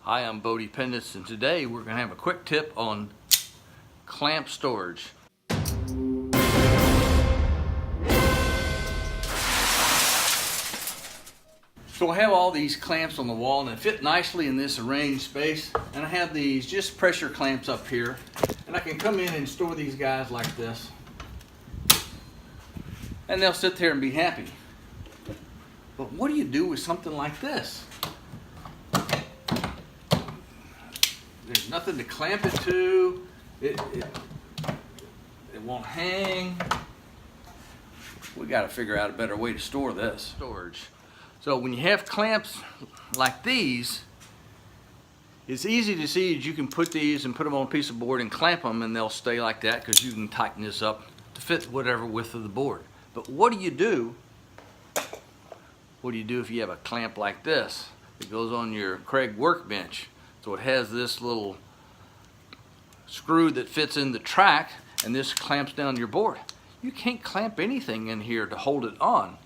Hi, I'm Bo Dependence, and today we're going to have a quick tip on clamp storage. So I have all these clamps on the wall and they fit nicely in this arranged space, and I have these just pressure clamps up here, and I can come in and store these guys like this and they'll sit there and be happy. But what do you do with something like this? There's nothing to clamp it to. It won't hang. We got to figure out a better way to store this. Storage. So when you have clamps like these, it's easy to see that you can put these and put them on a piece of board and clamp them, and they'll stay like that because you can tighten this up to fit whatever width of the board. But what do you do? What do you do if you have a clamp like this? It goes on your Kreg workbench. So it has this little screw that fits in the track, and this clamps down your board. You can't clamp anything in here to hold it on.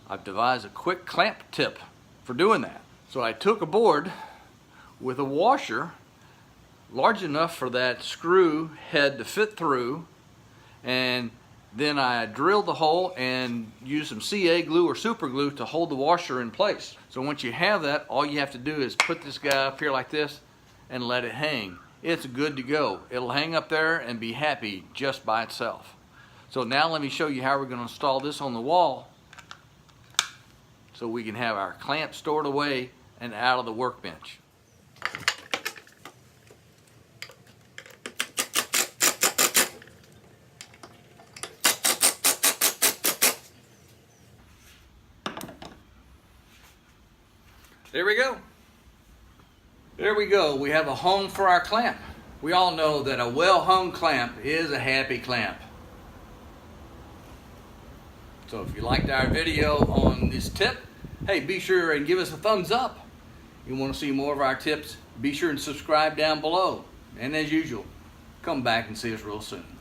I've devised a quick clamp tip for doing that. So I took a board with a washer large enough for that screw head to fit through, and then I drilled the hole and used some CA glue or super glue to hold the washer in place. So once you have that, all you have to do is put this guy up here like this and let it hang. It's good to go. It'll hang up there and be happy just by itself. So now let me show you how we're going to install this on the wall so we can have our clamp stored away and out of the workbench. There we go. There we go. We have a home for our clamp. We all know that a well-hung clamp is a happy clamp. So if you liked our video on this tip, hey, be sure and give us a thumbs up. You want to see more of our tips, be sure and subscribe down below. And as usual, come back and see us real soon.